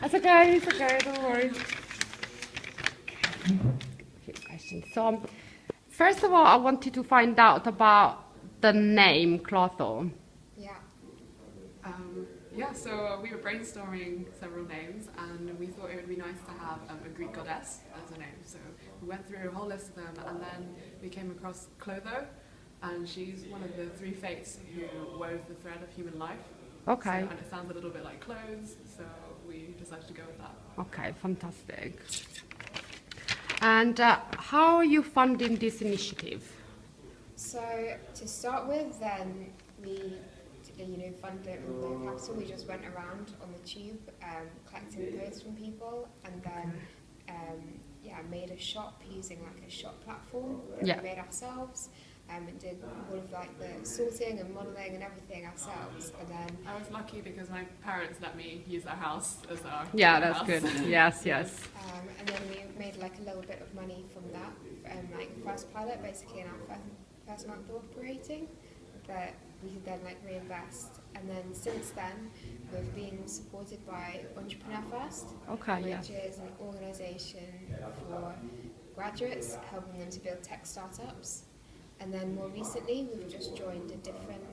That's okay, it's okay, don't worry. Few questions. So, first of all, I wanted to find out about the name Clotho. So we were brainstorming several names, and we thought it would be nice to have a Greek goddess as a name. So we went through a whole list of them, and then we came across Clotho, and she's one of the three fates who wove the thread of human life. Okay. So, and it sounds a little bit like clothes, so we decided to go with that. Okay, fantastic. And how are you funding this initiative? So to start with, then we funded it with no capital. We just went around on the tube collecting posts from people, and then made a shop using like a shop platform that we made ourselves. And did all of like the sorting and modelling and everything ourselves. And then I was lucky because my parents let me use their house as our that's house. good. Yes. And then we made like a little bit of money from that, like first pilot, basically in our first month of operating, that we could then like reinvest. And then since then, we've been supported by Entrepreneur First, which is an organisation for graduates, helping them to build tech startups. And then more recently, we've just joined a different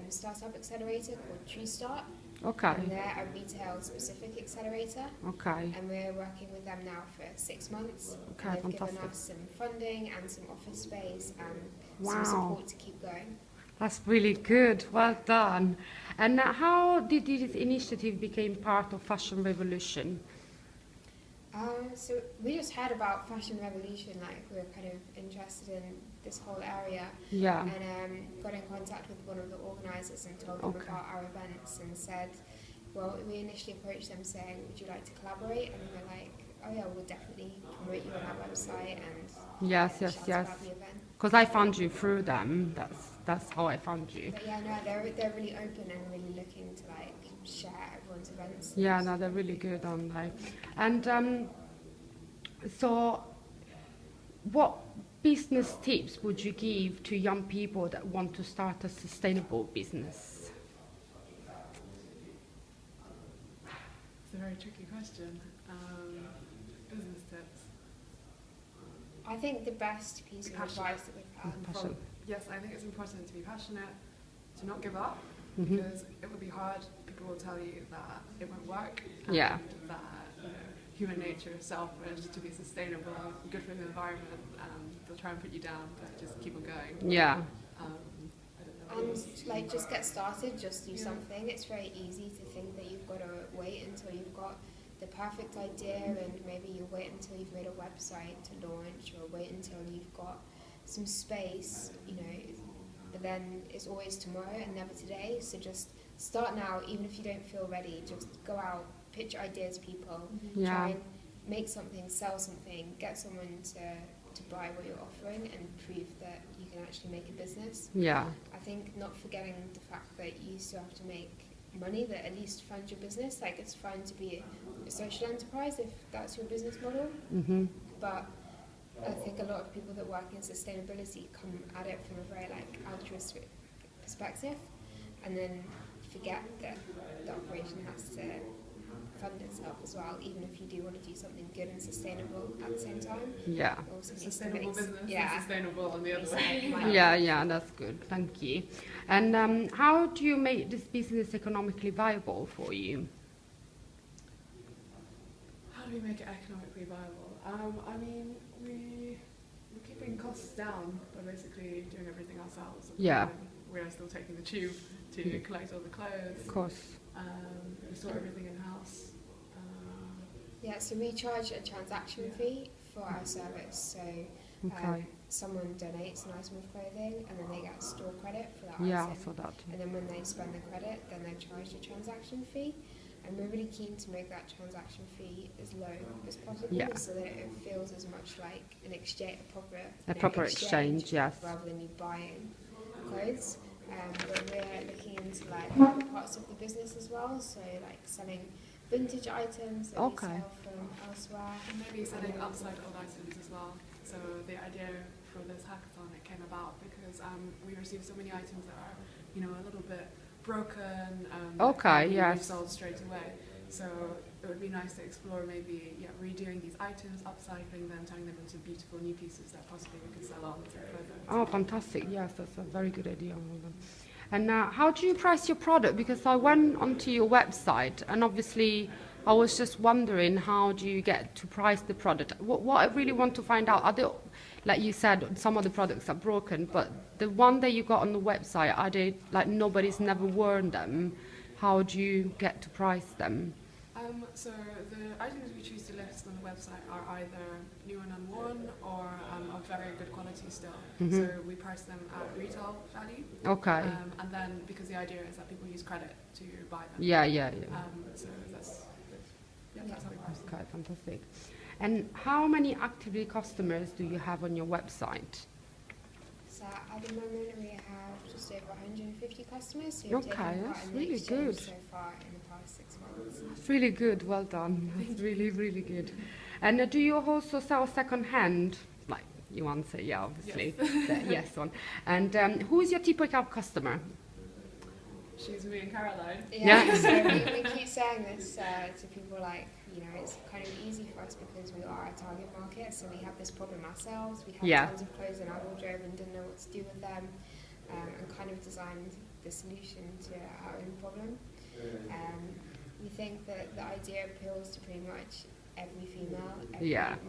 startup accelerator called True Start. And they're a retail-specific accelerator. And we're working with them now for 6 months. And they've given us some funding and some office space and some support to keep going. That's really good. Well done. And how did this initiative become part of Fashion Revolution? So we just heard about Fashion Revolution, like we were kind of interested in this whole area, and got in contact with one of the organisers and told them about our events and said, well, we initially approached them saying, would you like to collaborate? And they were like, oh yeah, we'll definitely promote you on our website and yes. about the event. Because I found you through them. That's how I found you. But yeah, no, they're really open and really looking to like share everyone's events. Yeah, no, they're really good online. And so, what business tips would you give to young people that want to start a sustainable business? It's a very tricky question. Business tips. I think the best piece of advice that we've had. Yes, I think it's important to be passionate, to not give up, because it will be hard. People will tell you that it won't work, and that human nature is selfish, to be sustainable, good for the environment, they'll try and put you down, but just keep on going. Yeah. And like just get started, just do something. It's very easy to think that you've got to wait until you've got the perfect idea, and maybe you wait until you've made a website to launch, or wait until you've got some space, but then it's always tomorrow and never today. So just start now, even if you don't feel ready. Just go out, pitch ideas to people, try and make something, sell something, get someone to buy what you're offering, and prove that you can actually make a business. I think not forgetting the fact that you still have to make money that at least funds your business. Like, it's fine to be a social enterprise if that's your business model, but I think a lot of people that work in sustainability come at it from a very like altruistic perspective, and then forget that the operation has to fund itself as well, even if you do want to do something good and sustainable at the same time. Also sustainable business is sustainable on the other way. That's good. Thank you. And how do you make this business economically viable for you? How do we make it economically viable? I mean, we're keeping costs down by basically doing everything ourselves. We're still taking the tube to collect all the clothes. Of course. We store everything in-house. So we charge a transaction fee for our service. So someone donates an item of clothing, and then they get store credit for that item. I saw that. And then when they spend the credit, then they're charged a transaction fee. And we're really keen to make that transaction fee as low as possible, so that it feels as much like an exchange, a proper exchange, rather than you buying clothes. But we're looking into like other parts of the business as well, so like selling vintage items that we sell from elsewhere. And maybe selling upside old items as well. So the idea for this hackathon, it came about because we received so many items that are, a little bit broken. Okay, Be yes. resold straight away. So it would be nice to explore maybe redoing these items, upcycling them, turning them into beautiful new pieces that possibly we could sell on to Clotho. Oh, fantastic. Yes, that's a very good idea. And how do you price your product? Because I went onto your website and obviously I was just wondering, how do you get to price the product? What I really want to find out, are they, like you said, some of the products are broken, but the one that you got on the website, are they like nobody's never worn them? How do you get to price them? So the items we choose to list on the website are either new and unworn or of very good quality still. So we price them at retail value. Okay. And then because the idea is that people use credit to buy them. Yeah. So that's how we price them. Okay, fantastic. And how many active customers do you have on your website? So at the moment we have just over 150 customers. So we've taken Okay, part that's in the really exchange good. so far in the past 6 months. That's really good. Well done. That's really, really good. And do you also sell second hand? Like you answer, yeah, obviously. Yes. Yes one. And who is your typical customer? She's me and Caroline. Yeah. So we keep saying this to people, like, you know, it's kind of easy for us because we are a target market, so we have this problem ourselves. We have tons of clothes in our wardrobe and didn't know what to do with them, and kind of designed the solution to our own problem. We think that the idea appeals to pretty much every female,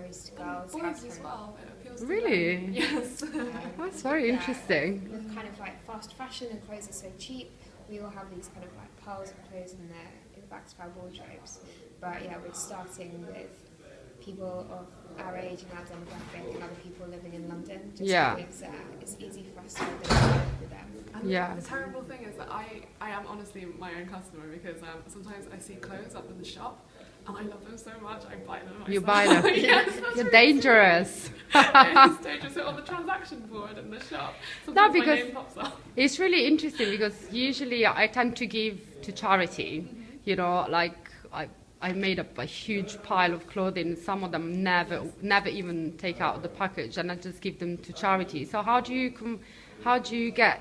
most girls. Boys as well. It appeals to Really? them. Yes. That's very interesting. With kind of like fast fashion and clothes are so cheap, we all have these kind of like piles of clothes in the backs of our wardrobes. But yeah, we're starting with people of our age and our demographic and other people living in London, just because it's easy for us to identify with them. And the terrible thing is that I am honestly my own customer, because sometimes I see clothes up in the shop and I love them so much, I buy them myself. You buy them. Yes, You're dangerous. It's dangerous on the transaction board in the shop. Sometimes because my name pops up. It's really interesting because usually I tend to give to charity. You know, like I made up a huge pile of clothing. Some of them never even take out the package, and I just give them to charity. So how do you get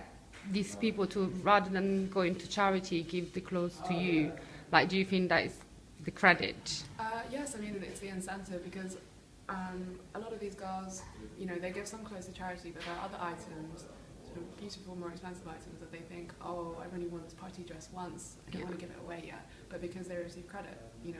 these people to, rather than going to charity, give the clothes to you? Like, do you think that is the credit? Yes, I mean, it's the incentive, because a lot of these girls, you know, they give some clothes to charity, but there are other items, sort of beautiful, more expensive items that they think, oh, I only wore this party dress once, I don't want to give it away yet. But because they receive credit, you know,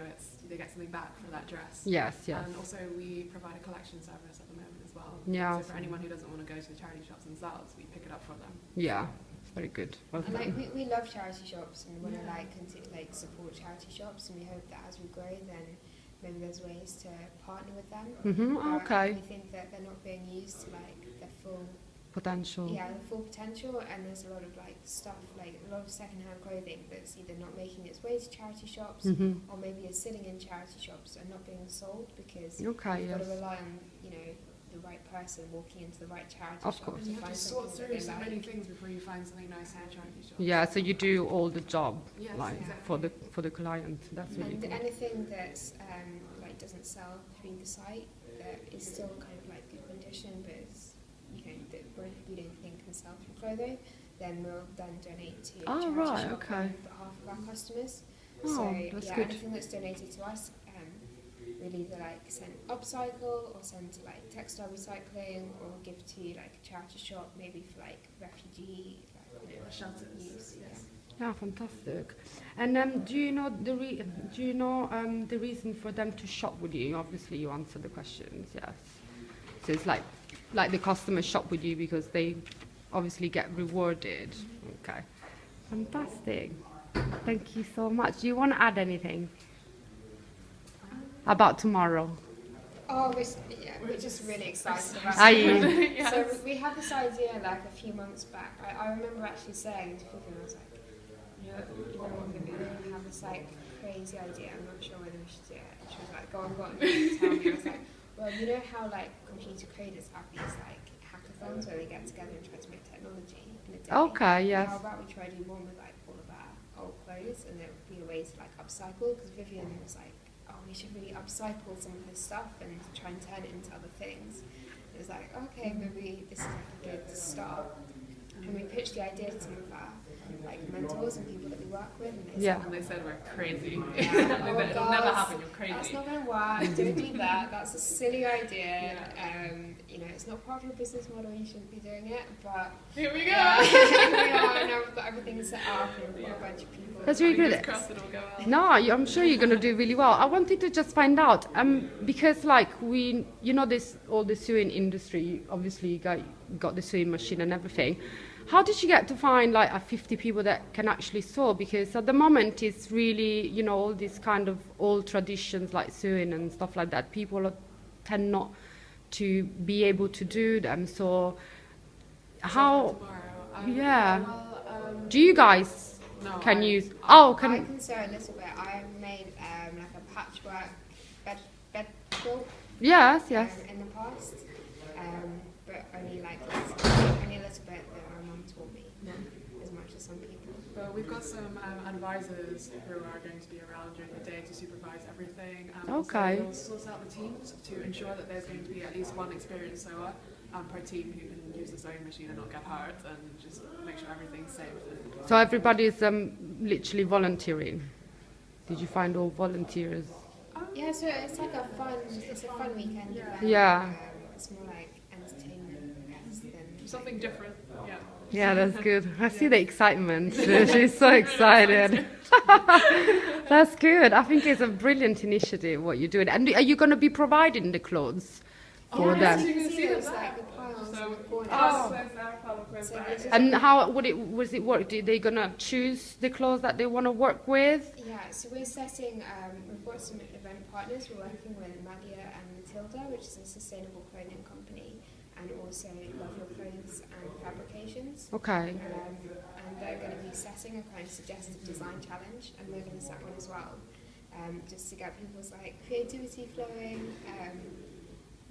they get something back for that dress. Yes. And also we provide a collection service at the moment as well. Yeah. So for anyone who doesn't want to go to the charity shops themselves, we pick it up for them. Yeah. Very good. Well And done. like we love charity shops, and we want to like support charity shops, and we hope that as we grow, then maybe there's ways to partner with them. Okay. We think that they're not being used to like their full Potential. the full potential, and there's a lot of like stuff, like a lot of secondhand clothing that's either not making its way to charity shops, or maybe is sitting in charity shops and not being sold, because you've got to rely on, you know, the right person walking into the right charity shop to You have find to sort something through that they so like. many things before you find something nice in a charity shop. Yeah, so you do all the job, Yes, like exactly. for the client. That's really And good. anything that's like doesn't sell through the site that is still kind of like good condition, but it's, you know, that we don't think can sell through Clotho, then we'll then donate to charity shop on behalf of our customers. So that's yeah, good. anything that's donated to us, we'll either like send upcycle or send to like textile recycling, or give to like a charity shop, maybe for like refugee Shelters. use. Yes. Yeah, fantastic. And do you know the reason for them to shop with you? Obviously, you answered the questions. Yes. So it's like the customers shop with you because they obviously get rewarded. Okay. Fantastic. Thank you so much. Do you want to add anything about tomorrow? Oh, we're just really excited about Are it. you? Yes. So we had this idea like a few months back. I remember actually saying to Vivian, I was like, you know, we have this like crazy idea. I'm not sure whether we should do it. And she was like, go on. Tell me. I was like, well, you know how like computer creators have these like hackathons where they get together and try to make technology in a day. Okay, yes. How about we try to do one with like all of our old clothes, and there would be a way to like upcycle, because Vivian was like, oh, we should really upcycle some of this stuff and try and turn it into other things. It was like, okay, maybe this is like a good start. And we pitched the idea to some of our like mentors and people that we work with, and they said we're crazy. Yeah. It'll never happen. You're crazy. That's not going to work. Don't do that. That's a silly idea. You know, it's not part of your business model. You shouldn't be doing it. But here we go. Here we are. Now we've got everything set up and we've got a bunch of people. That's really good. No, I'm sure you're going to do really well. I wanted to just find out, because like this all the sewing industry, obviously you got the sewing machine and everything. How did you get to find like 50 people that can actually sew? Because at the moment it's really, all these kind of old traditions like sewing and stuff like that. People tend not to be able to do them. So how, do you guys can use? I can sew a little bit. I made like a patchwork bed quilt. Yes. In the past, but only a little bit that my mum taught me, not as much as some people. But we've got some advisors who are going to be around during the day to supervise everything. Okay. So we'll sort out the teams to ensure that there's going to be at least one experienced sewer per team who can use the sewing machine and not get hurt, and just make sure everything's safe. So everybody's literally volunteering. Did you find all volunteers? Yeah, so it's like a fun weekend event. Yeah. It's more like entertainment, I guess, than something different. Yeah. Yeah, that's good. I see the excitement. She's so excited. That's good. I think it's a brilliant initiative what you're doing. And are you going to be providing the clothes for them? You can see those, like the piles in the corners. And how was it work? Are they going to choose the clothes that they want to work with? Yeah, so we're setting, we've got some event partners. We're working with Nadia and Matilda, which is a sustainable clothing company, and also Love Your Clothes and Fabrications. Okay. And they're going to be setting a kind of suggestive design challenge, and we're going to set one as well, just to get people's like creativity flowing.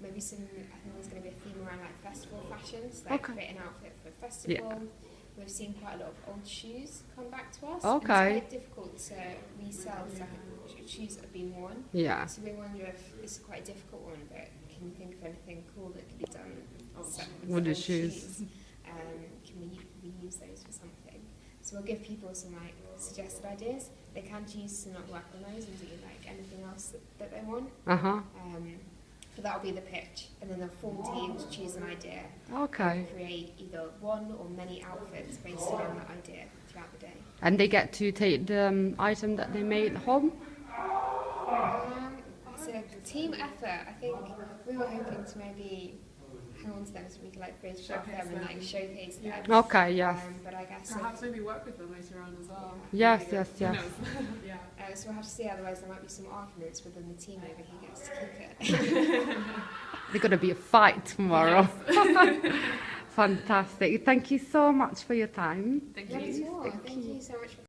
Maybe I think there's going to be a theme around like festival fashions, like create an outfit for a festival. Yeah. We've seen quite a lot of old shoes come back to us. Okay. And it's quite difficult to resell shoes that have been worn. Yeah. So we wonder if it's quite a difficult one, but can you think of anything cool that could be done with the shoes? Can we reuse those for something? So we'll give people some like suggested ideas. They can choose to not work on those and do like anything else that they want. But that'll be the pitch, and then the full team to choose an idea. Okay. And create either one or many outfits based on that idea throughout the day. And they get to take the item that they made home? It's a team effort. I think we were hoping to maybe hang on to them so we could like photograph them and like showcase them. Okay, yes. But I guess perhaps maybe work with them later on as well. Yes. Yeah. So we'll have to see, otherwise there might be some arguments within the team over who gets to keep it. There's going to be a fight tomorrow. Yes. Fantastic. Thank you so much for your time. Thank you. Thank you so much for